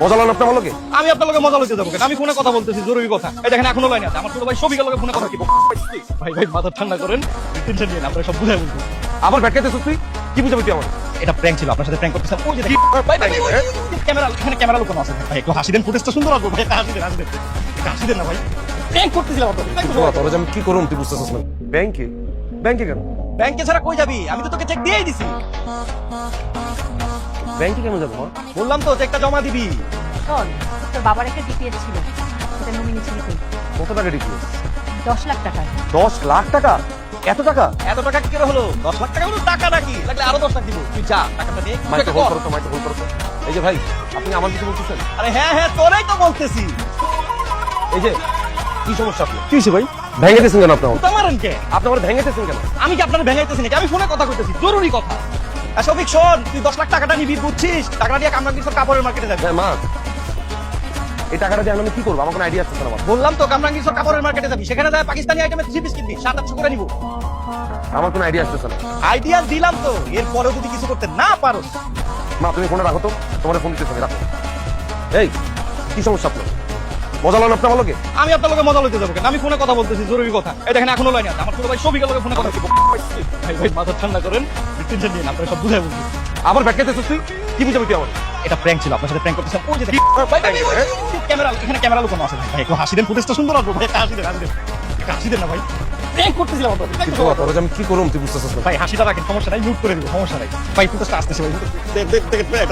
মজা লান আপনার ভালোকে? আমি আপনার লগে মজা লইতে যাবো কেন? আমি ফোনে কথা বলতেছি, জরুরি কথা। এই দেখেন এখনো লাইন আছে। আমার ছোট ভাই শফিকের লগে ফোনে কথা কি ভাই ভাই মাথা ঠান্ডা করেন, টেনশন নিয়ে আপনারা সব বুঝাই বলবো। আবার ব্যাটকাইতেছিস তুই? কি বুঝাবি তুই আমার? এটা প্র্যাঙ্ক ছিল, আপনার সাথে প্র্যাঙ্ক করতেছিলাম। ওই যে দেখেন, ভাই ভাই ভাই, ক্যামেরা, এখানে ক্যামেরা লুকানো আছে। ভাই একটু হাসি দেন, ফুটেজটা সুন্দর আসবে। ভাই একটা হাসি দেন, হাসি দেন, একটা হাসি দেন না ভাই। প্র্যাঙ্ক করতেছিলাম আপনাদের। তোর যে আমি কি করুম তুই বুঝতেছিস না? ব্যাংকে? ব্যাংকে কেন? ব্যাংকে ছাড়া কই যাবি? আমি তো তোকে চেক দিয়েই দিছি। ব্যাংকে কেন যাবো? বললাম তো চেকটা জমা দিবি। শোন, তোর বাবার একটা ডিপিএস ছিল, সেটা নমিনি ছিল তুই। কত টাকা ডিপিএস? 10 লাখ টাকা। 10 লাখ টাকা? এত টাকা? এত টাকা কি করে হলো? 10 লাখ টাকা হলো টাকা নাকি? লাগলে আরো 10 লাখ দিব। তুই যা, টাকাটা দে। মাইকে হোল্ড করো তো, মাইকে হোল্ড করো তো। এই যে ভাই, আপনি আমার কিছু বলতেছেন? আরে হ্যাঁ হ্যাঁ, তোরাই তো বলতেছি। এই যে কি সমস্যা আপনার? কি হইছে ভাই? ভেঙে দিয়েছেন কেন আপনি? তো মারেন কে? আপনি আমার ভেঙেতেছেন কেন? আমি কি আপনার ভেঙাইতেছি নাকি? আমি ফোনে কথা কইতেছি, জরুরি কথা। আর শফিক শোন, তুই 10 লাখ টাকাটা নিবি বুঝছিস? টাকাটা দিয়ে কামরাঙ্গীর সব কাপড়ের মার্কেটে যাবি। হ্যাঁ মা, এই টাকাটা দিয়ে আমি কি করবো? আমার কোনো আইডিয়া আছে না আমার। বললাম তো কামরাঙ্গীর সব কাপড়ের মার্কেটে যাবি, সেখানে যায় পাকিস্তানি আইটেমের 3 পিস কিনবি, 7-800 করে নিব। আমার কোনো আইডিয়া আসতেছে না। আইডিয়া দিলাম তো, এরপরেও যদি কিছু করতে না পারো। মা তুমি ফোনে রাখো তো, তোমার ফোন দিতেছে রাখো। এই কি সমস্যা আপনার? মজা লান আপনার ভালোকে? আমি আপনার লগে মজা লইতে যাবো কেন? আমি ফোনে কথা বলতেছি, জরুরি কথা। এই দেখেন এখনো লাইন আছে। আমার ছোট ভাই শফিকের লগে ফোনে কথা কি ভাই ভাই মাথা ঠান্ডা করেন, টেনশন নিয়ে আপনারা সব বুঝাই বলবো। আবার ব্যাটকাইতেছিস তুই? কি বুঝাবি তুই আমার? এটা প্র্যাঙ্ক ছিল, আপনার সাথে প্র্যাঙ্ক করতেছিলাম। ওই যে দেখেন, ভাই ভাই ভাই, ক্যামেরা, এখানে ক্যামেরা লুকানো আছে। ভাই একটু হাসি দেন, ফুটেজটা সুন্দর আসবে। ভাই একটা হাসি দেন, হাসি দেন, একটা হাসি দেন না ভাই। প্র্যাঙ্ক করতেছিলাম আপনাদের। তোর যে আমি কি করুম তুই বুঝতেছিস না? ভাই হাসিটা রাখেন, সমস্যা নাই, মিউট করে দিব, সমস্যা নাই। ভাই ফুটেজটা আসতেছে ভাই।